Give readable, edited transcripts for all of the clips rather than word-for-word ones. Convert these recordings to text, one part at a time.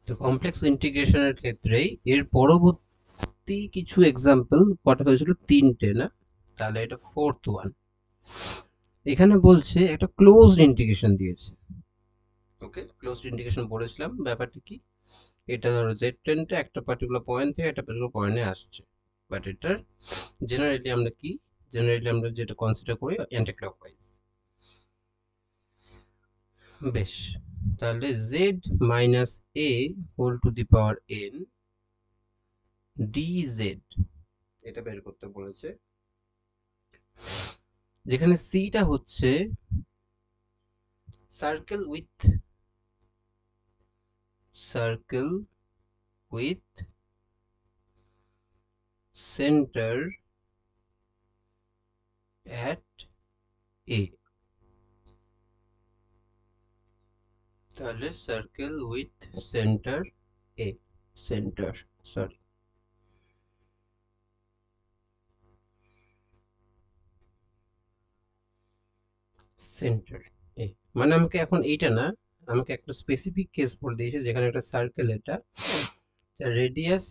তো কমপ্লেক্স ইন্টিগ্রেশনের ক্ষেত্রেই এর পরবর্তী কিছু এক্সাম্পল কটা হয়েছিল, তিনটে না, তাহলে এটা ফোর্থ ওয়ান। এখানে বলছে একটা ক্লোজড ইন্টিগ্রেশন দিয়েছে। ওকে, ক্লোজড ইন্টিগ্রেশন বলেছিলাম ব্যাপারটা কি, এটা ধরো জেড টেনটা একটা পার্টিকুলার পয়েন্ট থেকে একটা পার্টিকুলার পয়েন্টে আসছে, বাট এটার জেনারেলি আমরা যেটা কনসিডার করি অ্যান্টি ক্লকওয়াইজ। বেশ, তাহলে Z minus A whole to the power N DZ এটা বের করতে বলেছে, যেখানে সিটা হচ্ছে circle with centre at A. তাহলে circle with centre A, centre sorry centre A, মানে আমাকে এখন এইটা না, আমাকে একটা স্পেসিফিক কেস বলে দিয়েছে যেখানে একটা সার্কেল, এটা রেডিয়াস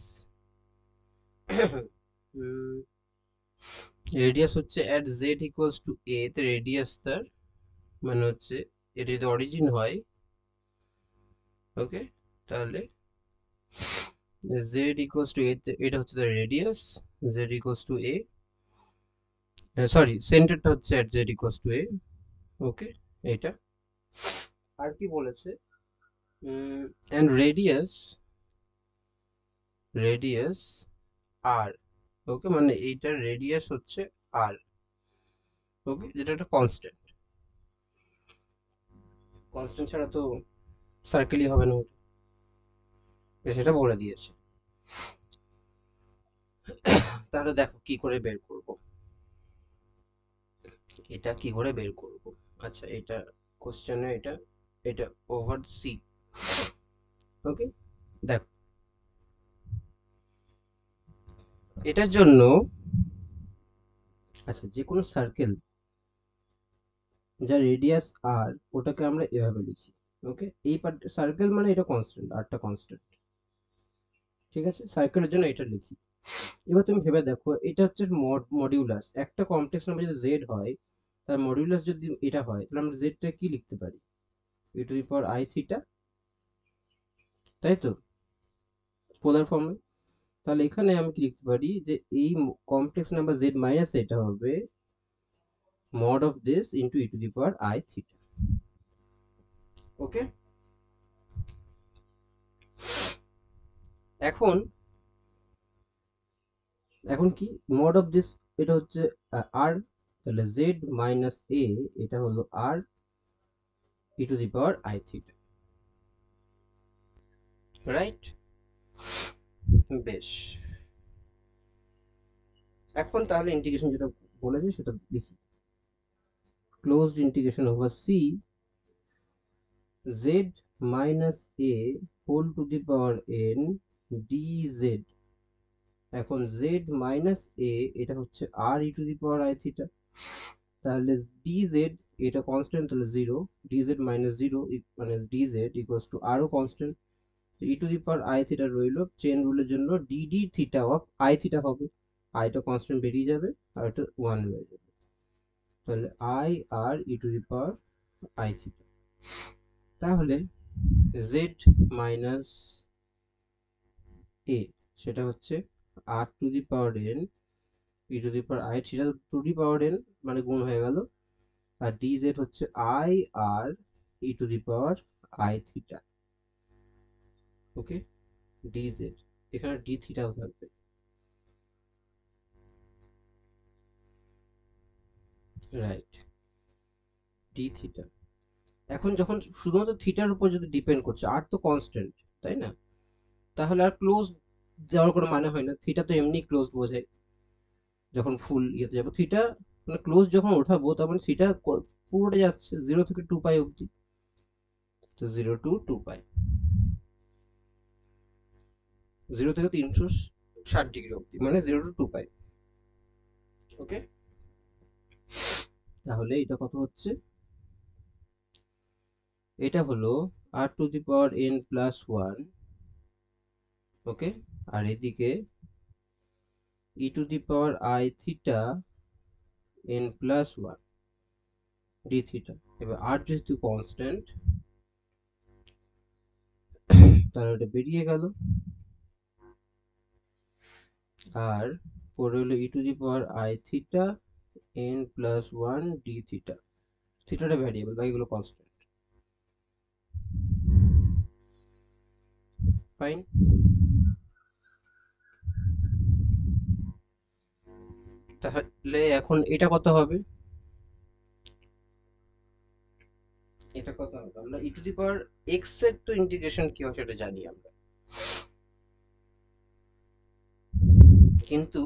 রেডিয়াস হচ্ছে অ্যাট জেড ইকুয়ালস টু এ তে রেডিয়াস তার মানে হচ্ছে এটা যদি অরিজিন হয়, ওকে, তাহলে জেড ইকুয়ালস টু এ, এটা হচ্ছে তার radius, Z equals to A, sorry সেন্টারটা হচ্ছে at Z equals to A. Okay, এইটা আর কি বলেছে, অ্যান্ড রেডিয়াস আর, ওকে, মানে এইটার রেডিয়াস হচ্ছে আর, ওকে, যেটা একটা কনস্ট্যান্ট, কনস্ট্যান্ট ছাড়া তো সার্কেলই হবে না ওটা, সেটা বলে দিয়েছে। তাহলে দেখো কি করে বের করব, এটা কি করে বের করব। আচ্ছা, এটা কোশ্চেনে এটা এটা ওভার সি, ওকে, দেখো এটার জন্য, আচ্ছা যে কোনো সার্কেল যার রেডিয়াস আর, ওটাকে আমরা এভাবে লিখি, ওকে, এই পার্ট সার্কেল মানে এটা কনস্ট্যান্ট, আরটা কনস্ট্যান্ট, ঠিক আছে, সার্কেলের জন্য এটা লিখি। এবার তুমি ভেবে দেখো, এটা হচ্ছে মডিউলাস, একটা কমপ্লেক্স নাম্বার যদি জেড হয়, তার মডিউলাস যদি এটা হয়, তাহলে আমরা জেডটা কি লিখতে পারি, e to the power I theta, তাই তো, পোলার ফর্মে। তাহলে এখানে আমি কি লিখতে পারি যে এই কমপ্লেক্স নাম্বার জেড মাইনাস এটা হবে mod of this into E to the power I theta. Okay, এখন এখন কি মড অফ দিস, এটা হচ্ছে আর, তাহলে জেড মাইনাস এ এটা হলো R E to the power I theta, right. বেশ, এখন তাহলে ইন্টিগ্রেশন যেটা বলেছে সেটা লিখি, closed integration over C Z minus A whole to the power N DZ. এখন জেড মাইনাস এ এটা হচ্ছে R E to the power I theta, তাহলে ডিজেড এটা কনস্ট্যান্ট, তাহলে জিরো, ডিজেড মাইনাস জিরো মানে ডিজেড ইকুয়ালস টু আরও constant, E to the power I theta রইল, chain রুলের জন্য DD theta of I theta হবে, আইটা কনস্ট্যান্ট বেরিয়ে যাবে আর এটা ওয়ান হয়ে যাবে, তাহলে I R E to the power I theta. তাহলে জেড মাইনাস এ সেটা হচ্ছে R to the power N E to the power I theta, to the power N মানে গুণ হয়ে গেল, আর ডিজেড হচ্ছে I R E to the power I theta, okay, DZ, এখানে ডি থিটাও থাকবে, রাইট, ডি থিটা। এখন যখন শুধুমাত্র থিটার উপর যদি ডিপেন্ড করছে, আর তো কনস্ট্যান্ট, তাই না, তাহলে আর ক্লোজ যাওয়ার কোনো মানে হয় না, থিটা তো এমনি ক্লোজ বোঝায়, যখন ফুল ইয়েতে যাবো থিটা মানে ক্লোজ যখন ওঠাবো তখন থিটা পুরোটা যাচ্ছে 0 থেকে 2 পাই অবধি, তো 0 to 2 পাই, 0 থেকে 360 ডিগ্রি অবধি, মানে 0 to 2 পাই, ওকে। তাহলে এটা কত হচ্ছে, এটা হলো R to the power N plus one okay, আর এদিকে E to the power I theta N plus one D theta. এবার আর যেহেতু কনস্ট্যান্ট তাহলে ওটা বেরিয়ে গেল, আর পরে হলো E to the power I theta N plus one D theta. থিটাটা ভ্যারিয়েবল, বাকিগুলো কনস্ট্যান্ট। ফাইন। তাহলে এখন এটা কত হবে? এটা কত হবে? আমরা ই টু দি পাওয়ার এক্স এর তো ইন্টিগ্রেশন কি হয় সেটা জানি আমরা, কিন্তু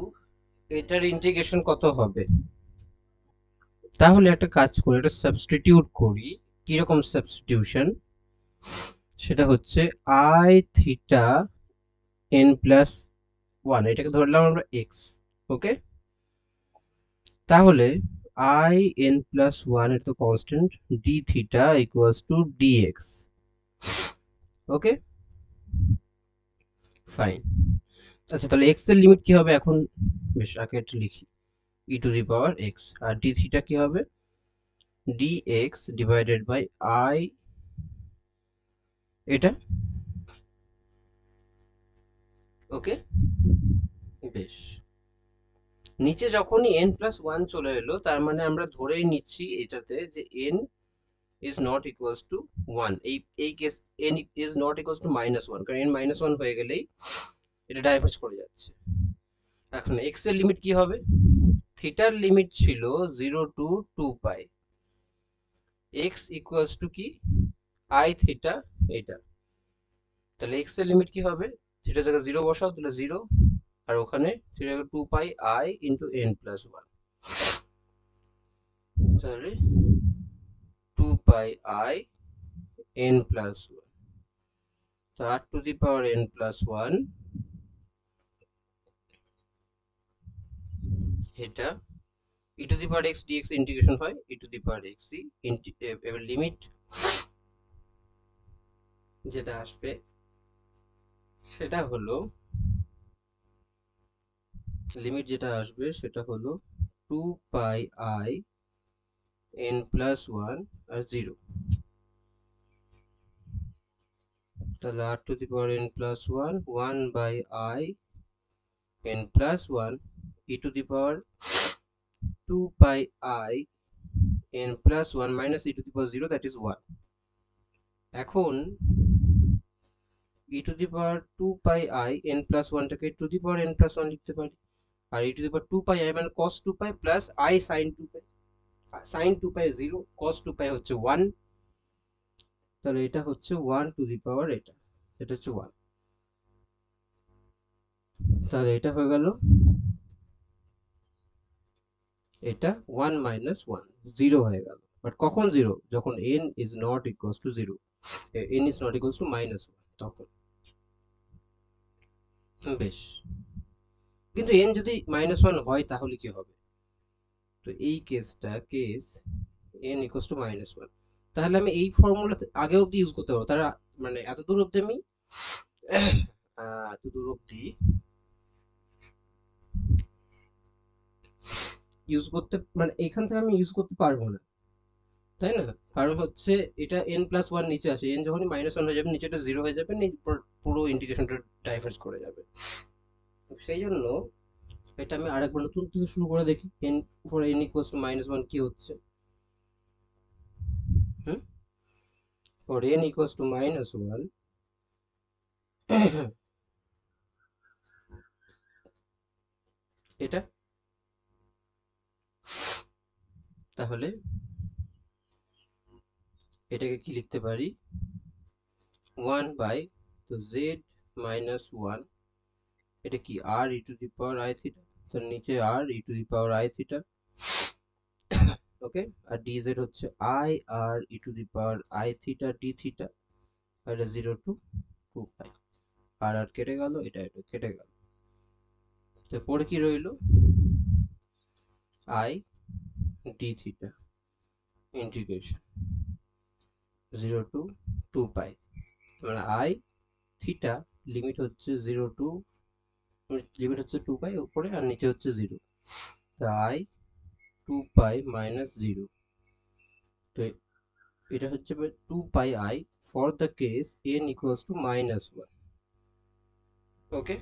এটার ইন্টিগ্রেশন কত হবে? তাহলে একটা কাজ করি, এটা সাবস্টিটিউট করি। কিরকম সাবস্টিটিউশন? সেটা হচ্ছে I theta N plus one, এটাকে ধরলাম আমরা এক্স। ওকে, তাহলে আই এন প্লাস ওয়ান এর তো constant, D theta equals to D x. Okay, fine. আচ্ছা, তাহলে এক্স এর লিমিট কি হবে এখন? বেশ, আগে এটা লিখি, E to the power X, আর ডি থিটা কি হবে? D x divided by I, এটা। ওকে, বেশ। নিচে যখনই n প্লাস ওয়ান চলে এলো, তার মানে আমরা ধরেই নিচ্ছি এটাতে যে n is not equals to one. এই case n is not equals to minus one, কারণ n মাইনাস ওয়ান হয়ে গেলেই এটা ডাইভার্জ করে যাচ্ছে। এখন x এর লিমিট কি হবে? থিটার লিমিট ছিল 0 to 2 pi, x equals to কি? আই থিটা, এটা। তাহলে x এর লিমিট কি হবে? থিটা জায়গায় 0 বসাও, তাহলে 0, আর ওখানে theta 2 pi I into n plus one, তাহলে 2 pi I n plus one. তো r to the power n plus one, এটা E to the power X DX integration হয় E to the power x ই। এবার limit যেটা আসবে সেটা হলো, limit যেটা আসবে সেটা হলো 2 pi I n plus one আর জিরো। তাহলে r to the power n plus one, 1 by I n plus one E to the power 2 pi I n plus one minus E to the power zero, that is one. এখন E to the power 2 pi I n plus ওয়ানটাকে to the power n plus one লিখতে পারি, আর E to the power 2 pi I মানে cos 2 pi plus I sin 2 pi. sin 2 pi 0, cos 2 পাই হচ্ছে 1, তাহলে এটা হচ্ছে 1 টু দি পাওয়ার এটা, এটা হচ্ছে 1। তাহলে এটা হয়ে গেল, এটা 1 মাইনাস 1, 0 হয়ে গেল। বাট কখন 0? যখন n is not equals two 0, n is not equals to minus 1, তখন। বেশ, কিন্তু n যদি মাইনাস 1 হয় তাহলে কি হবে? তো এই কেসটা case n equals to minus 1, তাহলে আমি এই ফর্মুলা আগে অব্দি ইউজ করতে পারবো। তারা মানে এত দূর অব্দি আমি এত দূর অব্দি ইউজ করতে, মানে এখান থেকে আমি ইউজ করতে পারবো না, তাই না? কারণ হচ্ছে এটা n প্লাস ওয়ান নিচে আসে, n যখনই মাইনাস ওয়ান হয়ে যাবে নিচেটা জিরো হয়ে যাবে, পুরো ইন্টিগ্রেশনটা ডাইভার্স করে যাবে। সেই জন্য এটা আমি আরেকবার নতুন থেকে শুরু করে দেখি, n for n equals to minus one কি হচ্ছে। Hmm, for n equals to minus one, এটা। তাহলে এটাকে কি লিখতে পারি? 1 বাই, তো z মাইনাস ওয়ান, এটা কি r E to the power I theta, তার নিচে r E to the power I theta. Okay, আর dz হচ্ছে i r E to the power I theta D theta, আর এটা 0 টু 2 পাই। আর আর কেটে গেল, এটা কেটে গেল, তো পরে কি রইলো? i d theta integration 0 to 2 pi, মানে i থিটা লিমিট হচ্ছে 0 টু, লিমিট হচ্ছে 2 পাই উপরে আর নিচে হচ্ছে 0, তাই 2 পাই মাইনাস 0। তো এটা হচ্ছে 2 পাই I for the case n equals two -1। ওকে,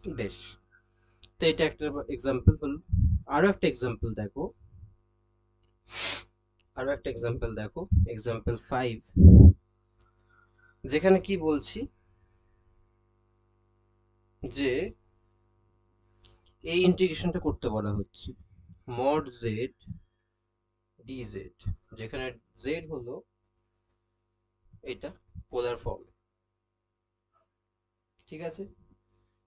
বেশ। তো এটা একটা এক্সাম্পল হলো। আরো একটা এক্সাম্পল দেখো, এক্সাম্পল 5, যেখানে কি বলছি যে এই ইন্টিগ্রেশনটা করতে বলা হচ্ছে mod z dz, যেখানে z হলো এটা পোলার ফর্ম, ঠিক আছে,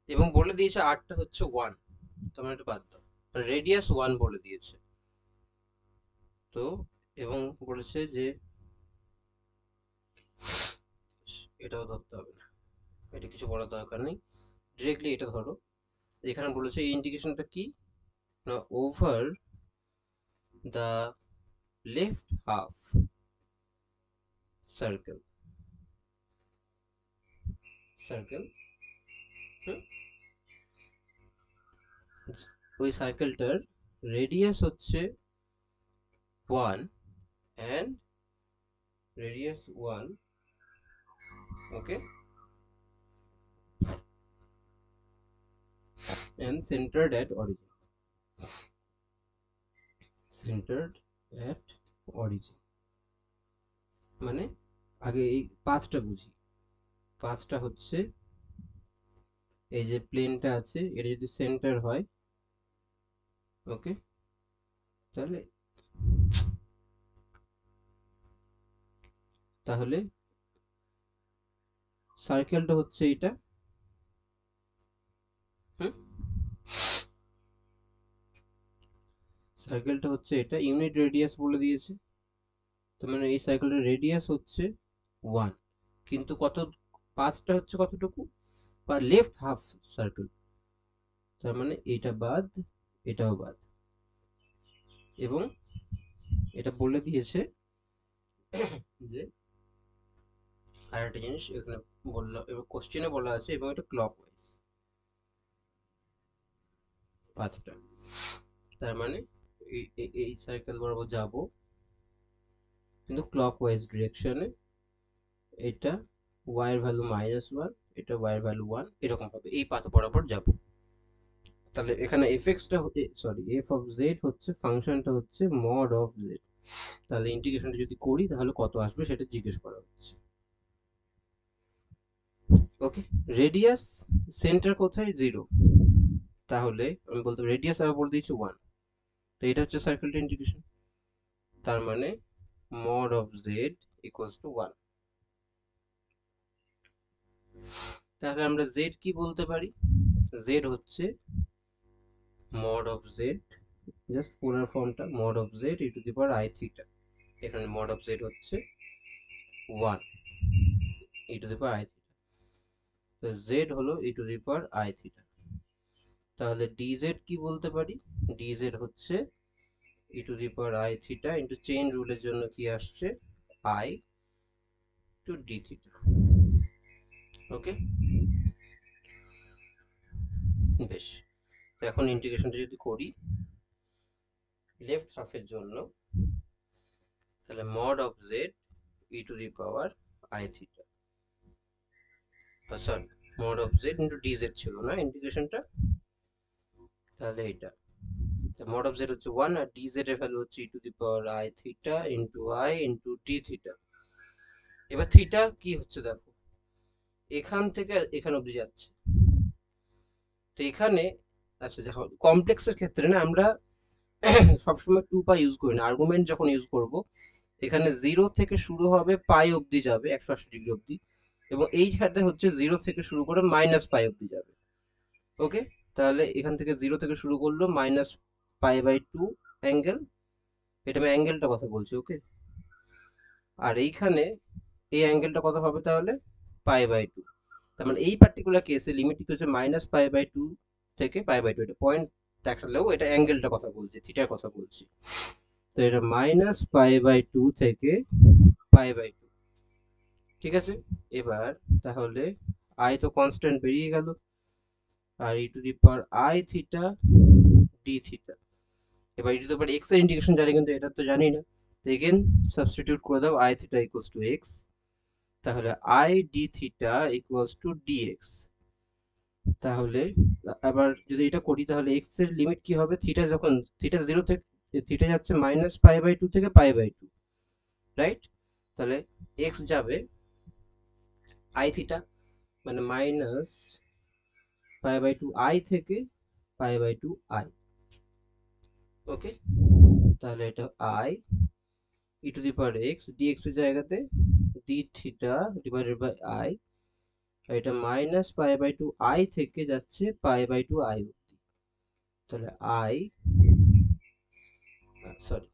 এবং বলে দিয়েছে আরটা হচ্ছে 1, তোমরা এটা বাদ দাও, রেডিয়াস 1 বলে দিয়েছে। তো এবং বলেছে যে এটাও ধরতে হবে না, এটা কিছু বলার দরকার নেই, ডিরেক্টলি এটা ধরো। এখানে বলেছে এই ইন্টিগ্রেশনটা কি না, over the left half circle, ওই সার্কেলটার রেডিয়াস হচ্ছে 1 and radius 1, okay, and centered at origin, মানে আগে এই পাথটা বুঝি। পাথটা হচ্ছে এই যে প্লেনটা আছে, এটা যদি সেন্টার হয়, ওকে, তাহলে তাহলে সার্কেলটা হচ্ছে এটা, হুম, সার্কেলটা হচ্ছে এটা, ইউনিট রেডিয়াস বলে দিয়েছে, তো মানে এই সার্কেলের রেডিয়াস হচ্ছে 1, কিন্তু কত, পাথটা হচ্ছে কতটুকু, বা লেফট হাফ সার্কেল, তার মানে এটা বাদ, এটাও বাদ, এবং এটা বলে দিয়েছে যে আর একটা জিনিস এখানে বললাম, এবার কোশ্চেনে বলা আছে এবং এটা ক্লকওয়াইজ পাথটা, তার মানে এই সার্কেল বরাবর যাব কিন্তু ক্লকওয়াইজ ডিরেকশনে, এটা y এর ভ্যালু -1, এটা y এর ভ্যালু 1, এরকম ভাবে এই পাথ বরাবর যাব। তাহলে এখানে fxটা সরি f অফ z হচ্ছে, ফাংশনটা হচ্ছে mod অফ z, তাহলে ইন্টিগ্রেশনটা যদি করি তাহলে কত আসবে সেটা জিজ্ঞেস করা হচ্ছে। ওকে, রেডিয়াস সেন্টার কোথায়, 0, তাহলে আমি বলতে রেডিয়াস আবার বলে দিয়েছি 1, তো এটা হচ্ছে সার্কেলটা ইন্টিগ্রেশন, তার মানে mod of z equals to 1। তাহলে আমরা z কি বলতে পারি, z হচ্ছে mod of z, just polar ফর্মটা mod of z e to the power I theta, এখানে mod অফ z হচ্ছে 1 e to the power I theta, তো z হলো e to the power I theta, তাহলে dz কি বলতে পারি, dz হচ্ছে e to the power I theta into chain রুলের জন্য কি আসছে I to d theta. Okay, বেশ, এখন ইন্টিগ্রেশনটা যদি করি লেফট হাফের জন্য, তাহলে mod of z e to the power I theta, sorry mod of z into dz ছিল না ইন্টিগ্রেশনটা, তাহলে এটা mod অফ z হচ্ছে 1 আর dz এর ভ্যালু হচ্ছে e to the power I theta into I into d theta. এবার theta কি হচ্ছে দেখো, এখান থেকে এখান অবধি যাচ্ছে, তো এখানে আচ্ছা যখন কমপ্লেক্সের ক্ষেত্রে না আমরা সবসময় 2 পাই ইউজ করি না, আর্গুমেন্ট যখন ইউজ করব এখানে 0 থেকে শুরু হবে পাই অবধি যাবে 180 ডিগ্রি অবধি, এবং এই ক্ষেত্রে হচ্ছে 0 থেকে শুরু করে -পাই অবধি যাবে। ওকে, তাহলে এখান থেকে 0 থেকে শুরু করলো -π/2 অ্যাঙ্গেল, এটা আমি অ্যাঙ্গেলটা কথা বলছি, ওকে, আর এইখানে এই অ্যাঙ্গেলটা কত হবে তাহলে π/2, তার মানে এই পার্টিকুলার কেসে লিমিট হচ্ছে -π/2 থেকে π/2, এটা পয়েন্ট দেখালেও এটা অ্যাঙ্গেলটা কথা বলছি, থিটার কথা বলছি, তো এটা -π/2 থেকে π/2, ঠিক আছে। এবার তাহলে আই তো কনস্ট্যান্ট বেরিয়ে গেল, আর E to the power I theta D theta. এবার E to the power X এর ইন্টিগ্রেশন জানি, কিন্তু এটা তো জানি না, তো এগেন সাবস্টিটিউট করে দাও I theta equals to X, তাহলে I D theta equals to D X. তাহলে আবার যদি এটা করি তাহলে এক্স এর লিমিট কি হবে, থিটা যখন থিটা জিরো থেকে থিটা যাচ্ছে মাইনাস পাই বাই টু থেকে পাই বাই টু, রাইট? তাহলে এক্স যাবে আই থিটা মানে minus pi by two I থেকে pi by two I. Okay, তাহলে এটা I E to the power X DX এর জায়গাতে D theta divided by I, আর এটা minus pi by two I থেকে যাচ্ছে পাই বাই টু আই অব্দি। তাহলে আই সরি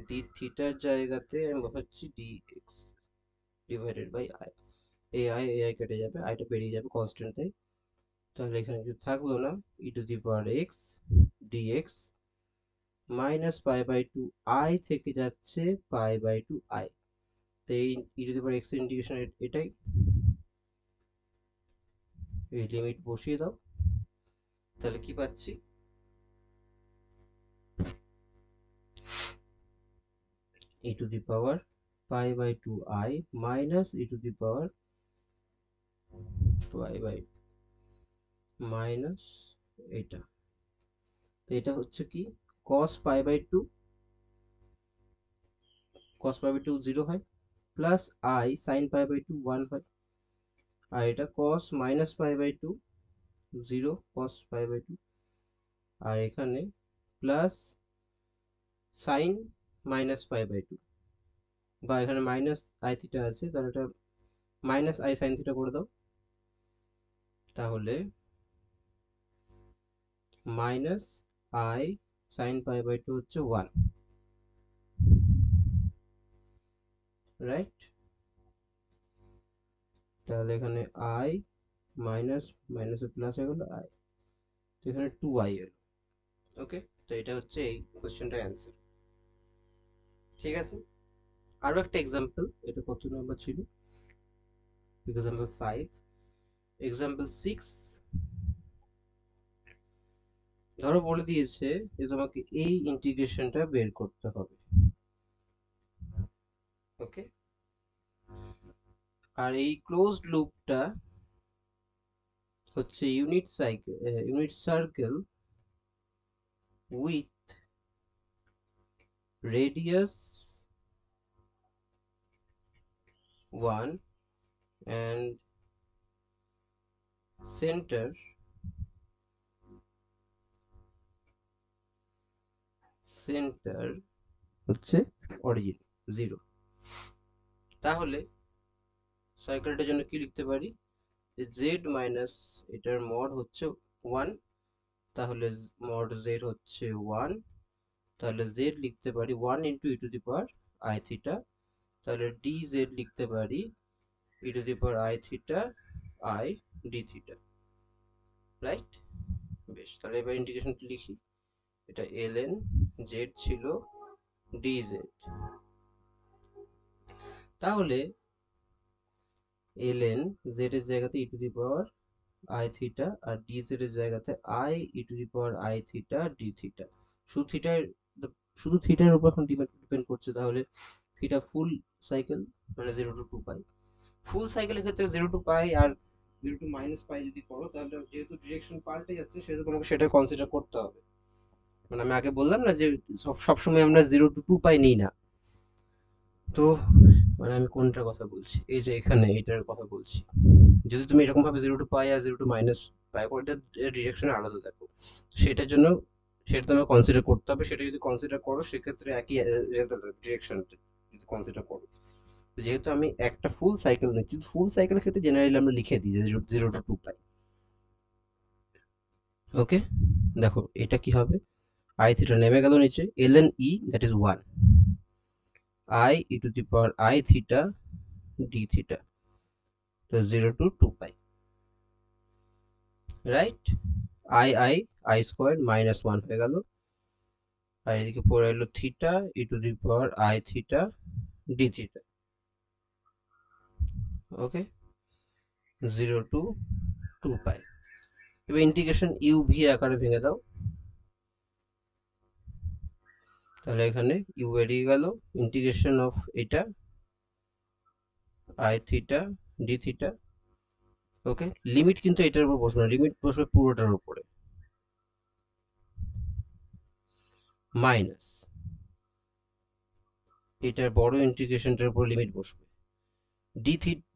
ডি থিটার জায়গাতে আমি বসাচ্ছি d x divided by i. এই আই কেটে যাবে, আইটা বেরিয়ে যাবে কনস্ট্যান্টটাই, তাহলে এখানে কিছু থাকলো না, E to the power X DX minus pi by two I থেকে যাচ্ছে পাই বাই টু আই। তো এই E to the power X এর ইন্টিগ্রেশন এটাই, এই লিমিট বসিয়ে দাও, তাহলে কি পাচ্ছি, E to the power pi by two I minus E to the power pi by minus এটা, তো এটা হচ্ছে কি cos pi by two, cos pi by two 0 হয়, plus I sin pi by two 1 হয়, আর এটা cos minus pi by two 0 cos pi by two, আর এখানে plus sin minus pi by two, বা এখানে মাইনাস আই থিটা আছে, তাহলে এটা মাইনাস আই সাইন থিটা করে দাও, তাহলে minus i sine pi by two হচ্ছে 1, রাইট? তাহলে এখানে আই মাইনাস মাইনাসে প্লাস হয়ে গেল আই, তো এখানে 2i এলো। ওকে, তো এটা হচ্ছে এই কোশ্চেনটার অ্যান্সার। ঠিক আছে, আরো একটা এক্সাম্পল, এটা কত নাম্বার ছিল, এক্সাম্পল 5, এক্সাম্পল 6। ধরো বলে দিয়েছে যে তোমাকে এই ইন্টিগ্রেশনটা বের করতে হবে। ওকে, আর এই ক্লোজড লুপটা হচ্ছে unit circle with radius 1 and center হচ্ছে অরিজিন 0। তাহলে সার্কেলটার জন্য কি লিখতে পারি, যে জেড মাইনাস এটার মড হচ্ছে 1, তাহলে মড জেড হচ্ছে 1, তাহলে জেড লিখতে পারি 1 into E to the power I theta, তাহলে ডি জেড লিখতে পারি E to the power I theta I D theta, right? বেশ, তাহলে এবার ইন্টিগ্রেশনটা লিখি, এটা এল এন জেড ছিল ডি জেড, তাহলে এল এন জেড এর জায়গাতে E to the power I theta আর ডি জেড এর জায়গাতে I E to the power I theta D theta, শুধু থিটার শুধু থিটার উপর এখন ডিপেন্ড করছে, তাহলে থিটা ফুল সাইকেল মানে 0 to 2 পাই, ফুল সাইকেলের ক্ষেত্রে 0 to পাই আর 0 to -পাই যদি করো, তাহলে যেহেতু ডিরেকশন পাল্টে যাচ্ছে সেহেতু তোমাকে সেটা কনসিডার করতে হবে। মানে আমি আগে বললাম না যে সবসময় আমরা 0 to 2 পাই নিই না, তো মানে আমি কোনটার কথা বলছি, এই যে এখানে এটার কথা বলছি, যদি তুমি এরকম ভাবে 0 to পাই আর 0 to -পাই করে, এটা ডিরেকশন আলাদা দেখো, সেটার জন্য সেটা তোমাকে কনসিডার করতে হবে, সেটা যদি কনসিডার করো সেক্ষেত্রে একই রেজাল্ট ডিরেকশন যদি কনসিডার করো। যেহেতু আমি একটা ফুল সাইকেল নিচ্ছি, ফুল সাইকেলের ক্ষেত্রে জেনারেলি আমরা লিখে দিই যে 0 to 2 পাই। ওকে, দেখো এটা কি হবে, আই থিটা নেমে গেল নিচে, L N E that is 1, I E to the power I theta D theta, তো 0 to 2 pi, right? I square -1 হয়ে গেল, আর এদিকে পড়ে এলো theta E to the power I theta D theta. Okay, 0 to 2 pi. এবার integration U V আকারে ভেঙে দাও, তাহলে এখানে ইউ বেরিয়ে গেল। ইন্টিগ্রেশন অফ এটা I theta D theta, okay. Limit কিন্তু এটার উপর বসবে না, লিমিট বসবে পুরোটার উপরে, মাইনাস এটার বড় ইন্টিগ্রেশনটার উপর লিমিট বসবে,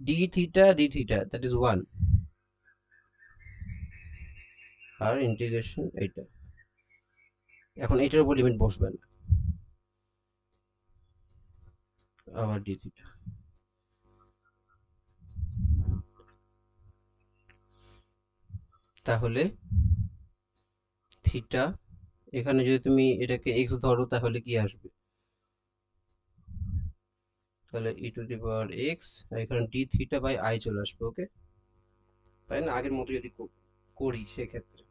ডি থিটা দ্যাট ইজ 1, আর ইন্টিগ্রেশন এটা, এখন এটার উপর লিমিট বসবে না, আবার ডি থিটা। তাহলে থিটা, এখানে যদি তুমি এটাকে এক্স ধরো তাহলে কি আসবে, তাহলে ই টু দি পাওয়ার এক্স, আর এখানে ডি থিটা বাই আই চলে আসবে, ওকে। তাই না, আগের মতো যদি করি সেক্ষেত্রে,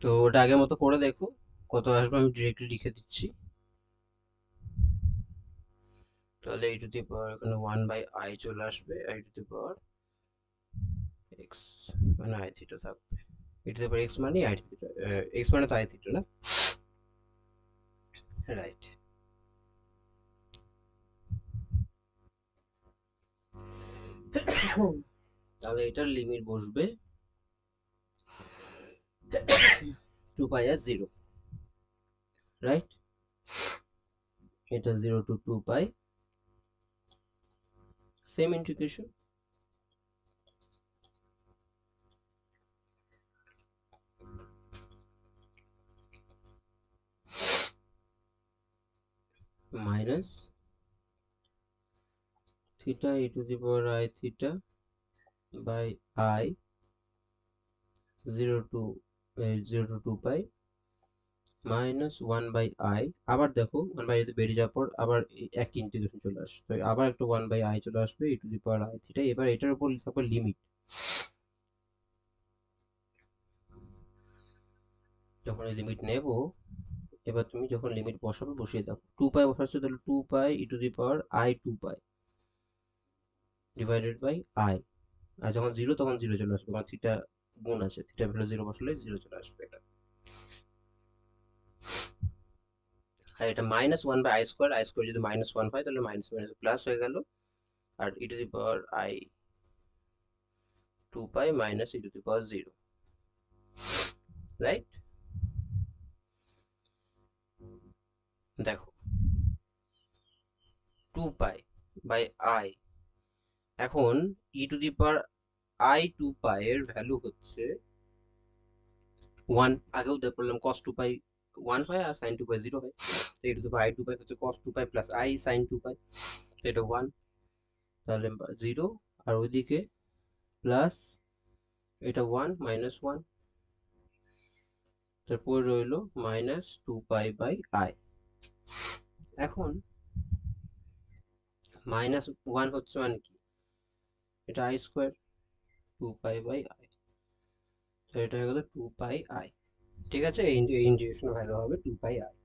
তো ওটা আগের মতো করে দেখো কত আসবে, আমি ডিরেক্টলি লিখে দিচ্ছি। তাহলে ই টু দি পাওয়ার এখানে 1 বাই আই চলে আসবে, I two the power x মানে আই থিটা থাকবে, ই টু দি পাওয়ার এক্স মানে আই থিটা, এক্স মানে তো আই থিটা না, রাইট। তাহলে এটার লিমিট বসবে 2 পাই আর 0, রাইট। এটা 0 to 2 pi, same integration, minus theta E to the power I theta by i 0 to 2 pi minus 1 by i. আবার দেখো 1 বাই যদি বেরিয়ে যাওয়ার পর আবার একই ইন্টিগ্রেশন চলে আসবে, তো আবার একটা 1 বাই আই চলে আসবে E to the power I theta. এবার এটার উপর থাকবে লিমিট, যখন লিমিট নেব, এবার তুমি যখন লিমিট বসাবে বসিয়ে দাও, 2 পাই বসাচ্ছ তাহলে 2 pi E to the power I 2 pi divided by I, আর যখন 0 তখন 0 চলে আসবে, কারণ থিটা গুণ আছে, থিটা ভ্যালু 0 বসালে 0 চলে আসবে এটা। আর এটা মাইনাস 1 বাই আই স্কোয়ার যদি মাইনাস 1 হয় তাহলে মাইনাস মাইনাস প্লাস হয়ে গেল, আর E to the power I 2 pi minus E to the power 0, right. দেখো 2 পাই বাই আই, এখন E to the power I 2 পাই এর ভ্যালু হচ্ছে 1, আগেও দেখে বললাম cos 2 পাই 1 হয় আর sin 2 পাই 0 হয়, তো ই টু দি পাওয়ার আই 2 পাই হচ্ছে cos 2 pi plus I sin 2 পাই, তো এটা 1, তাহলে 0, আর ওইদিকে প্লাস এটা 1 মাইনাস 1, তারপর রইলো মাইনাস 2 পাই বাই আই। এখন মাইনাস 1 হচ্ছে মানে কি, এটা i square 2 pi by i, তো এটা হয়ে গেল 2 পাই আই, ঠিক আছে। এই ইন্টিগ্রেশনের ভ্যালু হবে 2 পাই আই।